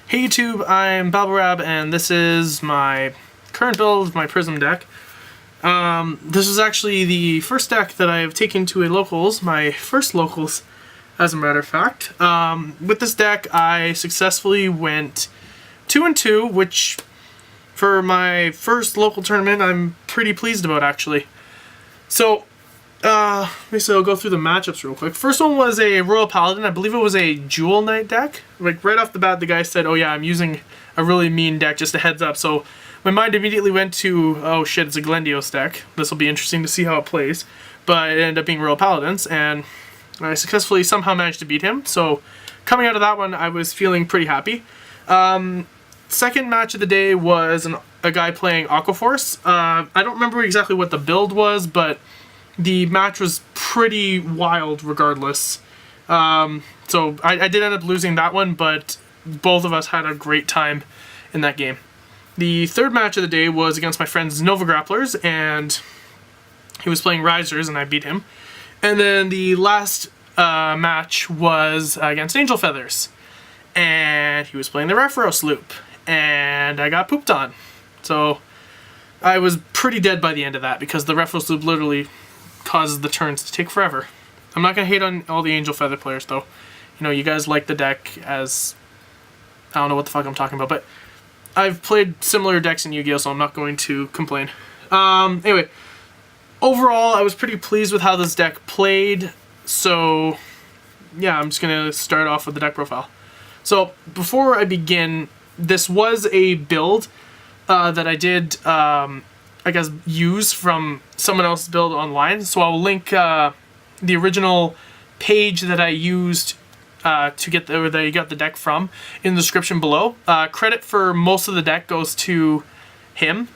Hey YouTube, I'm Babblerab, and this is my current build of my Prism deck. This is actually the first deck that I've taken to a locals, my first locals, as a matter of fact. With this deck, I successfully went 2-2, which for my first local tournament, I'm pretty pleased about actually. So, basically I'll go through the matchups real quick. First one was a Royal Paladin. I believe it was a Jewel Knight deck. Like right off the bat, the guy said, "Oh yeah, I'm using a really mean deck, just a heads up." So my mind immediately went to, oh shit, it's a Glendios deck. This will be interesting to see how it plays. But it ended up being Royal Paladins, and I successfully somehow managed to beat him. So coming out of that one, I was feeling pretty happy. Second match of the day was a guy playing Aquaforce. I don't remember exactly what the build was, but the match was pretty wild regardless. So I did end up losing that one, but both of us had a great time in that game. The third match of the day was against my friend's Nova Grapplers, and he was playing Risers, and I beat him. And then the last match was against Angel Feathers, and he was playing the Repharos Loop, and I got pooped on. So I was pretty dead by the end of that, because the Repharos Loop literally causes the turns to take forever. I'm not going to hate on all the Angel Feather players, though. You know, you guys like the deck as... I don't know what the fuck I'm talking about, but I've played similar decks in Yu-Gi-Oh!, so I'm not going to complain. Anyway, overall, I was pretty pleased with how this deck played, so yeah, I'm just going to start off with the deck profile. So, before I begin, this was a build that I did... I guess, use from someone else's build online. So I'll link the original page that I used to get that I got the deck from in the description below. Credit for most of the deck goes to him,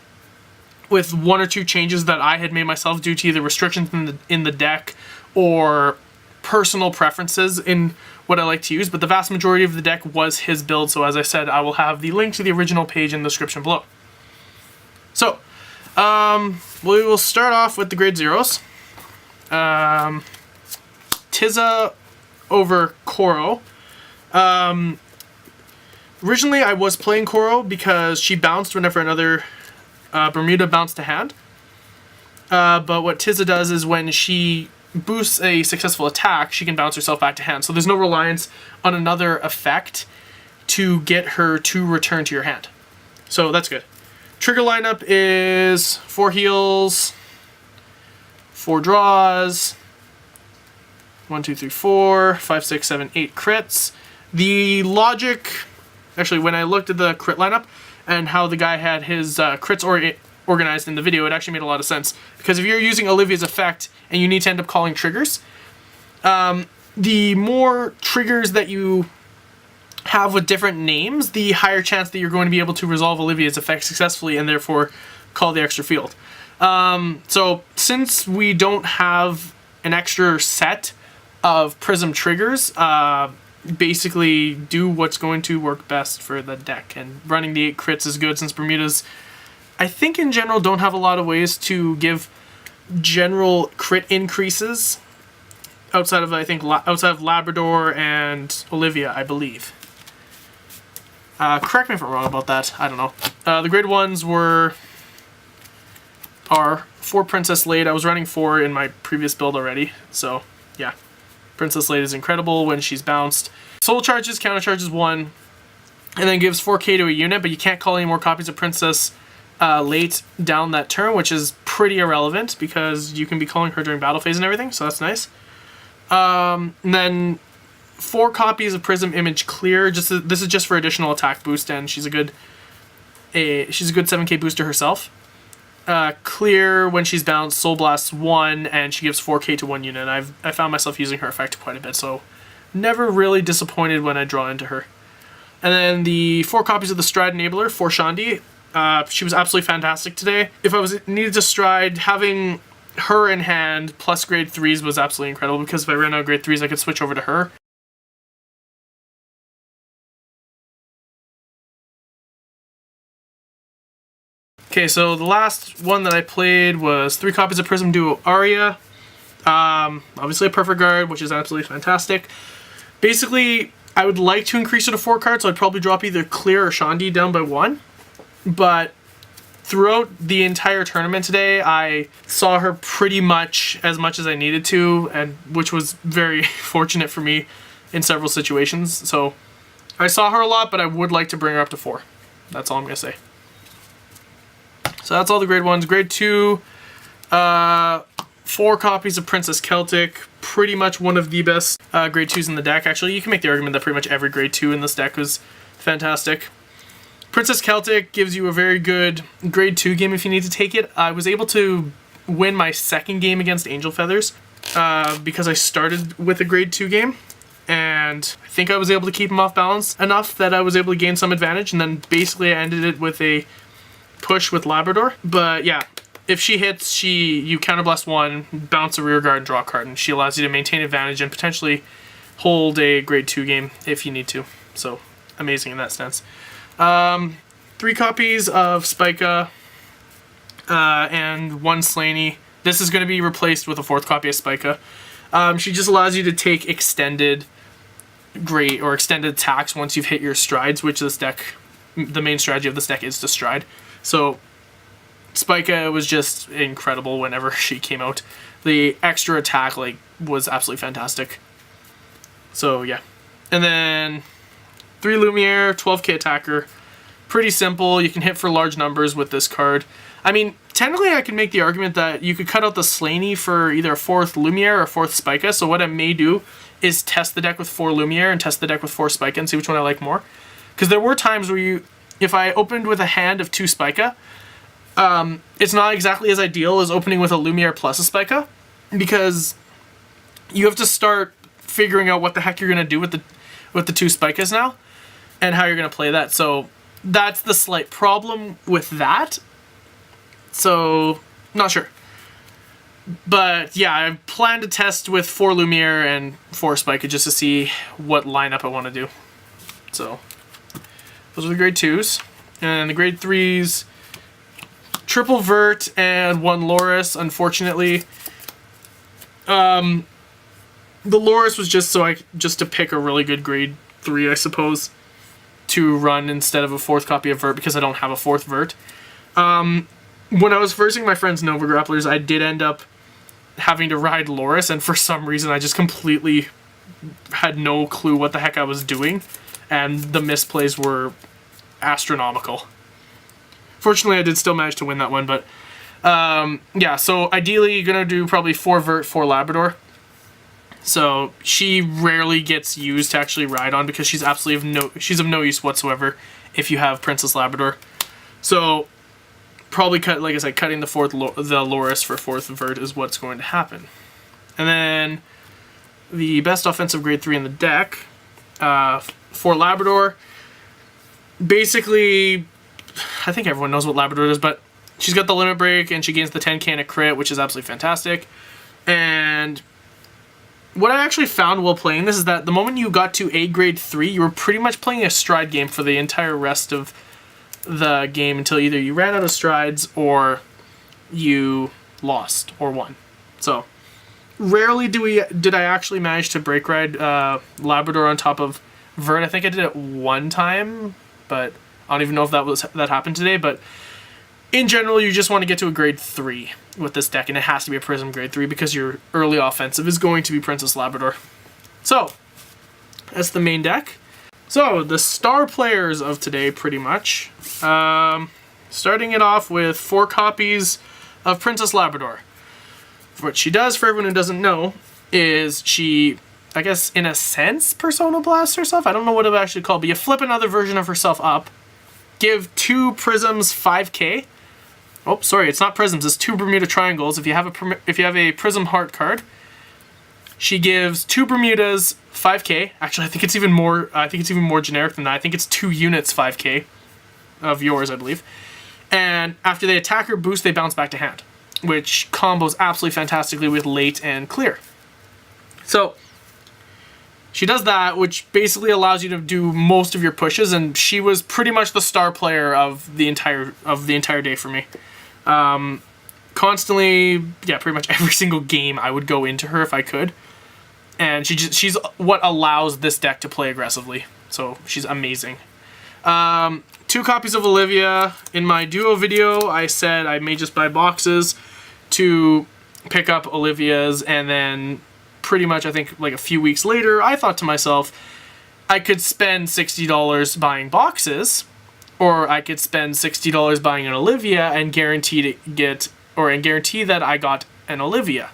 with one or two changes that I had made myself due to either restrictions in the deck or personal preferences in what I like to use. But the vast majority of the deck was his build. So as I said, I will have the link to the original page in the description below. So we will start off with the grade zeros. Tiza over Koro. Originally I was playing Koro because she bounced whenever another Bermuda bounced to hand. But what Tiza does is when she boosts a successful attack, she can bounce herself back to hand. So there's no reliance on another effect to get her to return to your hand. So that's good. Trigger lineup is 4 heals, 4 draws, 1, 2, 3, 4, 5, 6, 7, 8 crits. The logic, actually when I looked at the crit lineup and how the guy had his crits organized in the video, it actually made a lot of sense. Because if you're using Olivia's effect and you need to end up calling triggers, the more triggers that you have with different names, the higher chance that you're going to be able to resolve Olivia's effect successfully and therefore call the extra field. So since we don't have an extra set of Prism triggers, basically do what's going to work best for the deck. And running the 8 crits is good since Bermudas, I think in general, don't have a lot of ways to give general crit increases outside of, I think, outside of Labrador and Olivia, I believe. Correct me if I'm wrong about that. I don't know. The grade 1s are 4 Princess Lade. I was running 4 in my previous build already. So, yeah. Princess Lade is incredible when she's bounced. Soul charges, counter charges 1, and then gives 4k to a unit, but you can't call any more copies of Princess late down that turn, which is pretty irrelevant because you can be calling her during battle phase and everything, so that's nice. And then 4 copies of Prism Image Clear. This is just for additional attack boost, and she's a good 7k booster herself. Clear when she's bounced, Soul Blasts 1, and she gives 4k to 1 unit. I found myself using her effect quite a bit, so never really disappointed when I draw into her. And then the 4 copies of the Stride Enabler for Shandi. She was absolutely fantastic today. If I needed to stride, having her in hand plus grade 3s was absolutely incredible, because if I ran out of grade 3s, I could switch over to her. Okay, so the last one that I played was 3 copies of Prism Duo Aria. Obviously a Perfect Guard, which is absolutely fantastic. Basically, I would like to increase it to 4 cards, so I'd probably drop either Clear or Shandi down by 1. But throughout the entire tournament today, I saw her pretty much as I needed to, and which was very fortunate for me in several situations. So I saw her a lot, but I would like to bring her up to 4. That's all I'm going to say. So that's all the grade 1s. Grade 2, 4 copies of Princess Celtic. Pretty much one of the best grade 2s in the deck. Actually, you can make the argument that pretty much every grade 2 in this deck was fantastic. Princess Celtic gives you a very good grade 2 game if you need to take it. I was able to win my second game against Angel Feathers because I started with a grade 2 game. And I think I was able to keep him off balance enough that I was able to gain some advantage. And then basically I ended it with a push with Labrador. But yeah, if she hits, you counterblast 1, bounce a rear guard, and draw a card. And she allows you to maintain advantage and potentially hold a grade 2 game if you need to. So amazing in that sense. 3 copies of Spica and 1 Slaney. This is going to be replaced with a 4th copy of Spica. She just allows you to take extended attacks once you've hit your strides, which this deck, the main strategy of this deck is to stride. So Spica was just incredible whenever she came out. The extra attack was absolutely fantastic. So yeah. And then 3 Lumiere, 12k attacker. Pretty simple. You can hit for large numbers with this card. I mean, technically I could make the argument that you could cut out the Slaney for either a 4th Lumiere or a 4th Spica. So what I may do is test the deck with 4 Lumiere and test the deck with 4 Spica and see which one I like more. Because there were times where if I opened with a hand of 2 Spica, it's not exactly as ideal as opening with a Lumiere plus a Spica, because you have to start figuring out what the heck you're going to do with the 2 Spicas now and how you're going to play that. So that's the slight problem with that. So, not sure. But yeah, I plan to test with 4 Lumiere and 4 Spica just to see what lineup I want to do. So, those are the grade 2s. And the grade 3s, triple Vert and 1 Loris, unfortunately. The Loris was just to pick a really good grade 3, I suppose, to run instead of a 4th copy of Vert because I don't have a 4th Vert. When I was versing my friends Nova Grapplers, I did end up having to ride Loris, and for some reason I just completely had no clue what the heck I was doing, and the misplays were astronomical. Fortunately, I did still manage to win that one, but yeah, so ideally you're going to do probably 4 Vert, 4 Labrador. So she rarely gets used to actually ride on because she's of no use whatsoever if you have Princess Labrador. So probably like I said, cutting the Loris for 4th Vert is what's going to happen. And then the best offensive grade 3 in the deck, 4 Labrador. Basically, I think everyone knows what Labrador is, but she's got the limit break and she gains the 10k and a crit, which is absolutely fantastic. And what I actually found while playing this is that the moment you got to a grade 3, you were pretty much playing a stride game for the entire rest of the game until either you ran out of strides or you lost or won. So rarely did I actually manage to break ride Labrador on top of Vert. I think I did it one time, but I don't even know if that happened today. But in general, you just want to get to a grade 3 with this deck, and it has to be a Prism grade 3 because your early offensive is going to be Princess Labrador. So that's the main deck. So, the star players of today, pretty much. Starting it off with 4 copies of Princess Labrador. What she does, for everyone who doesn't know, is she, I guess, in a sense, Persona Blasts herself. I don't know what it would actually call, but you flip another version of herself up, give 2 Prisms 5k. Oh, sorry, it's not Prisms, it's 2 Bermuda Triangles. If you have a Prism Heart card, she gives 2 Bermudas 5k. Actually, I think it's even more generic than that. I think it's 2 units 5k of yours, I believe. And after they attack or boost, they bounce back to hand, which combos absolutely fantastically with late and clear. So she does that, which basically allows you to do most of your pushes, and she was pretty much the star player of the entire day for me. Constantly, yeah, pretty much every single game I would go into her if I could. And she's what allows this deck to play aggressively. So she's amazing. 2 copies of Olivia. In my duo video, I said I may just buy boxes to pick up Olivia's, and then pretty much I think like a few weeks later, I thought to myself, I could spend $60 buying boxes, or I could spend $60 buying an Olivia and guarantee that I got an Olivia.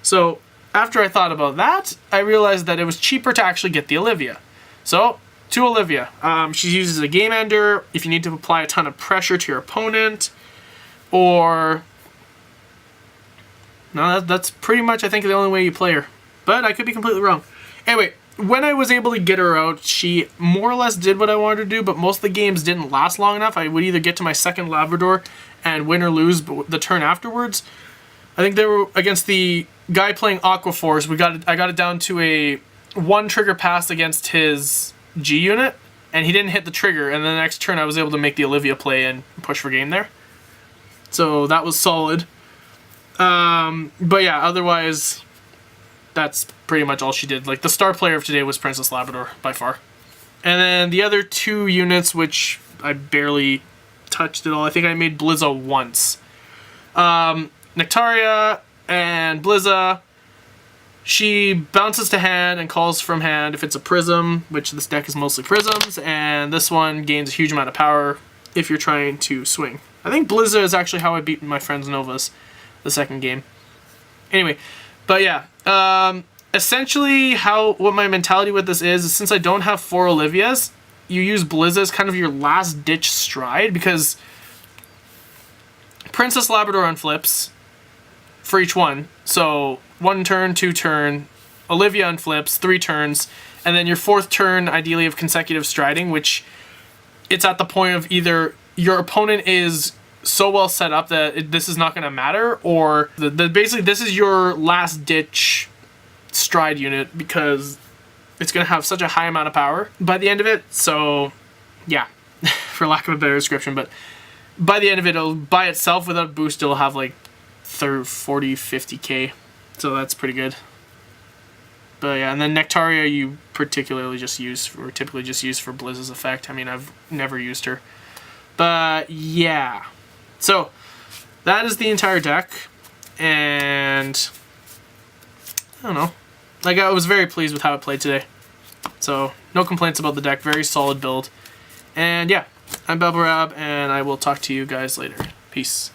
So after I thought about that, I realized that it was cheaper to actually get the Olivia. So, to Olivia. She uses a game ender if you need to apply a ton of pressure to your opponent, or... No, that's pretty much, I think, the only way you play her. But I could be completely wrong. Anyway, when I was able to get her out, she more or less did what I wanted to do, but most of the games didn't last long enough. I would either get to my second Labrador and win or lose the turn afterwards. I think they were against the guy playing Aqua Force. I got it down to a 1 trigger pass against his G unit, and he didn't hit the trigger, and the next turn I was able to make the Olivia play and push for game there. So that was solid. But yeah, otherwise, that's pretty much all she did. Like, the star player of today was Princess Labrador, by far. And then the other 2 units, which I barely touched at all, I think I made Blizza once. Nectaria and Blizza, she bounces to hand and calls from hand if it's a Prism, which this deck is mostly Prisms, and this one gains a huge amount of power if you're trying to swing. I think Blizza is actually how I beat my friend's Novas the second game. Anyway, but yeah, essentially what my mentality with this is since I don't have 4 Olivias, you use Blizza as kind of your last ditch stride, because Princess Labrador on flips for each one. So 1 turn, 2 turn, Olivia on flips, 3 turns, and then your 4th turn ideally of consecutive striding, which it's at the point of either your opponent is so well set up that this is not going to matter, or basically this is your last ditch stride unit because it's going to have such a high amount of power by the end of it. So yeah, for lack of a better description, but by the end of it, it'll by itself without boost, it'll have like 40, 50k. So that's pretty good. But yeah, and then Nectaria you typically just use for Blizz's effect. I mean, I've never used her. But yeah. So that is the entire deck. And I don't know. Like, I was very pleased with how it played today. So no complaints about the deck. Very solid build. And yeah, I'm Babblerab, and I will talk to you guys later. Peace.